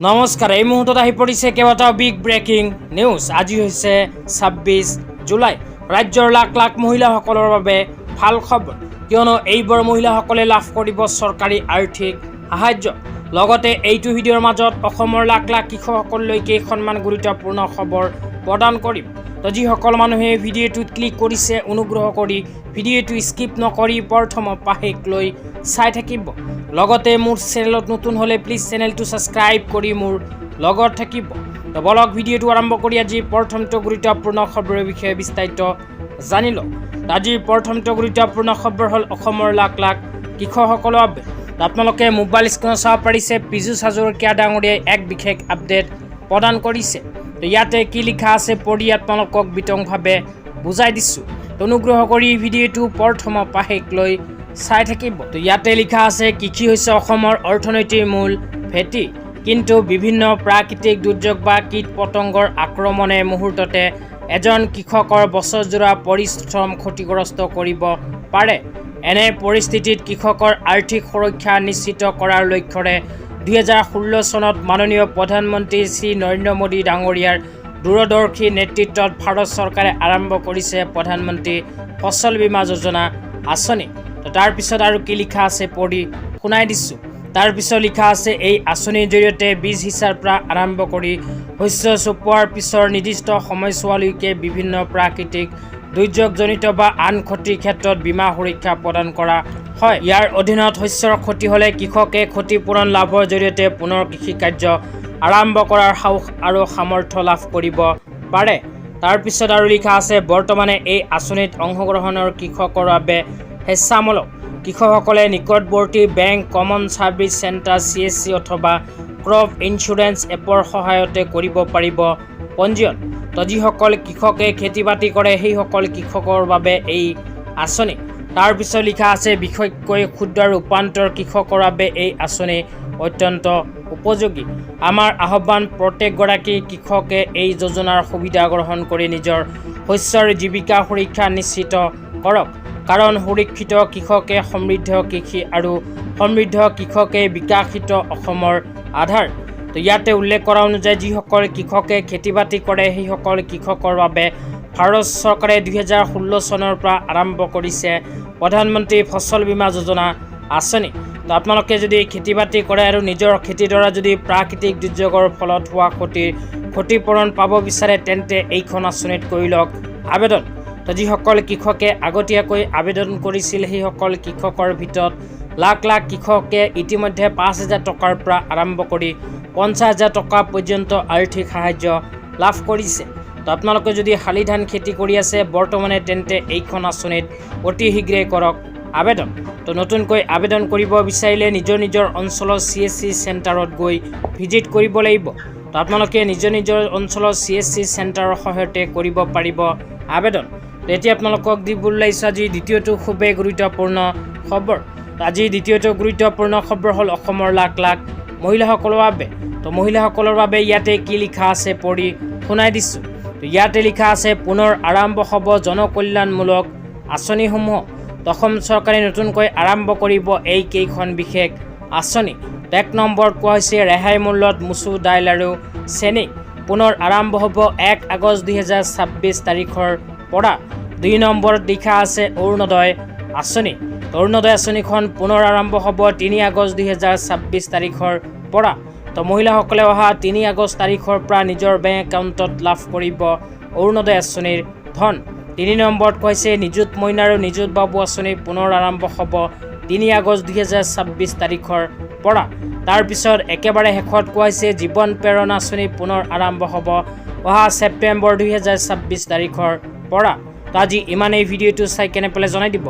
নমস্কাৰ, এই মুহূৰ্তত আহি পৰিছে কেইবাটাও বিগ ব্ৰেকিং নিউজ। আজি হৈছে ২৬ জুলাই। ৰাজ্যৰ লাখ লাখ মহিলাসকলৰ বাবে ভাল খবৰ, কিয়নো এইবোৰ মহিলাসকলে লাভ কৰিব চৰকাৰী আৰ্থিক সাহায্য। লগতে এইটো ভিডিঅ'ৰ মাজত অসমৰ লাখ লাখ কৃষকসকললৈ কেইখনমান গুৰুত্বপূৰ্ণ খবৰ প্ৰদান কৰিম। তো যিসকল মানুহে ভিডিঅ'টোত ক্লিক কৰিছে, অনুগ্ৰহ কৰি ভিডিঅ'টো স্কিপ নকৰি প্ৰথমৰ পাশেক লৈ চাই থাকিব। লগতে মোৰ চেনেলত নতুন হ'লে প্লিজ চেনেলটো ছাবস্ক্ৰাইব কৰি মোৰ লগত থাকিব। তো বলক ভিডিঅ'টো আৰম্ভ কৰি আজি প্ৰথমটো গুৰুত্বপূৰ্ণ খবৰৰ বিষয়ে বিস্তাৰিত জানি লওক। আজিৰ প্ৰথমটো গুৰুত্বপূৰ্ণ খবৰ হ'ল অসমৰ লাখ লাখ কৃষকসকলৰ বাবে। আপোনালোকে মোবাইল স্ক্ৰীনত চাব পাৰিছে, পীযুষ হাজৰিকা ডাঙৰীয়াই এক বিশেষ আপডেট প্ৰদান কৰিছে। তো ইয়াতে কি লিখা আছে পঢ়ি আপোনালোকক বিতংভাৱে বুজাই দিছোঁ। তো অনুগ্ৰহ কৰি ভিডিঅ'টো প্ৰথমৰ পাশেক লৈ চাই থাকিব। তো ইয়াতে লিখা আছে, কৃষি হৈছে অসমৰ অৰ্থনীতিৰ মূল ভেটি, কিন্তু বিভিন্ন প্ৰাকৃতিক দুৰ্যোগ বা কীট পতংগৰ আক্ৰমণে মুহূৰ্ততে এজন কৃষকৰ বছৰজোৰা পৰিশ্ৰম ক্ষতিগ্ৰস্ত কৰিব পাৰে। এনে পৰিস্থিতিত কৃষকৰ আৰ্থিক সুৰক্ষা নিশ্চিত কৰাৰ লক্ষ্যৰে ২০১৬ চনত মাননীয় প্ৰধানমন্ত্ৰী শ্ৰী নৰেন্দ্ৰ মোদী ডাঙৰীয়াৰ দূৰদৰ্শী নেতৃত্বত ভাৰত চৰকাৰে আৰম্ভ কৰিছে প্ৰধানমন্ত্ৰী ফচল বীমা যোজনা আঁচনি। তো তাৰপিছত আৰু কি লিখা আছে পঢ়ি শুনাই দিছোঁ। তাৰপিছত লিখা আছে, এই আঁচনিৰ জৰিয়তে বীজ সিঁচাৰ পৰা আৰম্ভ কৰি শস্য চপোৱাৰ পিছৰ নিৰ্দিষ্ট সময়ছোৱালৈকে বিভিন্ন প্ৰাকৃতিক দুৰ্যোগজনিত বা আন ক্ষতিৰ ক্ষেত্ৰত বীমা সুৰক্ষা প্ৰদান কৰা হয়। ইয়াৰ অধীনত শস্যৰ ক্ষতি হ'লে কৃষকে ক্ষতিপূৰণ লাভৰ জৰিয়তে পুনৰ কৃষিকাৰ্য আৰম্ভ কৰাৰ সাহস আৰু সামৰ্থ্য লাভ কৰিব পাৰে। তাৰপিছত আৰু লিখা আছে, বৰ্তমানে এই আঁচনিত অংশগ্ৰহণৰ কৃষকৰ বাবে স্বেচ্ছামূলক। কৃষকসকলে নিকটৱৰ্তী bank, common service centre, CSC অথবা ক্ৰপ ইঞ্চুৰেঞ্চ এপৰ সহায়তে কৰিব পাৰিব পঞ্জীয়ন। তো যিসকল কৃষকে খেতি বাতি কৰে সেইসকল কৃষকৰ বাবে এই আঁচনি। তাৰপিছত লিখা আছে, বিশেষকৈ ক্ষুদ্ৰ ৰূপান্তৰ কৃষকৰ বাবে এই আঁচনি অত্যন্ত উপযোগী। আমাৰ আহ্বান, প্ৰত্যেকগৰাকী কৃষকে এই যোজনাৰ সুবিধা গ্ৰহণ কৰি নিজৰ শস্যৰ জীৱিকা সুৰক্ষা নিশ্চিত কৰক, কাৰণ সুৰক্ষিত কৃষকে সমৃদ্ধ কৃষি আৰু সমৃদ্ধ কৃষকে বিকশিত অসমৰ আধাৰ। তো ইয়াতে উল্লেখ কৰা অনুযায়ী যিসকল কৃষকে খেতি বাতি কৰে সেইসকল কৃষকৰ বাবে ভাৰত চৰকাৰে ২০১৬ চনৰ পৰা আৰম্ভ কৰিছে প্ৰধানমন্ত্ৰী ফচল বীমা যোজনা আঁচনি। তো আপোনালোকে যদি খেতি বাতি কৰে আৰু নিজৰ খেতিৰ দ্বাৰা যদি প্ৰাকৃতিক দুৰ্যোগৰ ফলত হোৱা ক্ষতিপূৰণ পাব বিচাৰে, তেন্তে এইখন আঁচনিত কৰি লওক আবেদন। তো যিসকল কৃষকে আগতীয়াকৈ আবেদন কৰিছিল সেইসকল কৃষকৰ ভিতৰত লাখ লাখ কৃষকে ইতিমধ্যে ৫,০০০ টকাৰ পৰা আৰম্ভ কৰি ৫০,০০০ টকা পৰ্যন্ত আৰ্থিক সাহায্য লাভ কৰিছে। তো আপোনালোকে যদি শালি ধান খেতি কৰি আছে বৰ্তমানে, তেন্তে এইখন আঁচনিত অতি শীঘ্ৰে কৰক আবেদন। তো নতুনকৈ আবেদন কৰিব বিচাৰিলে নিজৰ নিজৰ অঞ্চলৰ CSC চেণ্টাৰত গৈ ভিজিট কৰিব লাগিব। তো আপোনালোকে নিজৰ নিজৰ অঞ্চলৰ CSC চেণ্টাৰৰ সহায়তে কৰিব পাৰিব আবেদন। তো এতিয়া আপোনালোকক দিবলৈ লাগিছোঁ আজি দ্বিতীয়টো খুবেই গুৰুত্বপূৰ্ণ খবৰ। আজি দ্বিতীয়টো গুৰুত্বপূৰ্ণ খবৰ হ'ল অসমৰ লাখ লাখ মহিলাসকলৰ বাবে। তো মহিলাসকলৰ বাবে ইয়াতে কি লিখা আছে পঢ়ি শুনাই দিছোঁ। তো ইয়াতে লিখা আছে, পুনৰ আৰম্ভ হ'ব জনকল্যাণমূলক আঁচনিসমূহ। অসম চৰকাৰে নতুনকৈ আৰম্ভ কৰিব এই কেইখন বিশেষ আঁচনি। ১ নম্বৰত কোৱা হৈছে, ৰেহাই মূল্যত মচুৰ দাইল আৰু চেনি পুনৰ আৰম্ভ হ'ব ১ আগষ্ট ২০২৬ তাৰিখৰ পৰা। ২ নম্বৰত লিখা আছে, অৰুণোদয় আঁচনি। অৰুণোদয় আঁচনিখন পুনৰ আৰম্ভ হ'ব ৩ আগষ্ট ২০২৬ তাৰিখৰ পৰা। তো মহিলাসকলে অহা ৩ আগষ্ট তাৰিখৰ পৰা নিজৰ বেংক একাউণ্টত লাভ কৰিব অৰুণোদয় আঁচনিৰ ধন। ৩ নম্বৰত কৈছে, নিযুত মইনা আৰু নিযুত বাবু আঁচনি পুনৰ আৰম্ভ হ'ব ৩ আগষ্ট ২০২৬ তাৰিখৰ পৰা। তাৰপিছত একেবাৰে শেষত কোৱা হৈছে, জীৱন প্ৰেৰণা আঁচনি পুনৰ আৰম্ভ হ'ব অহা ছেপ্টেম্বৰ ২০২৬ তাৰিখৰ পৰা। তো আজি ইমানেই, ভিডিঅ'টো চাই কেনে পেলাই জনাই দিব।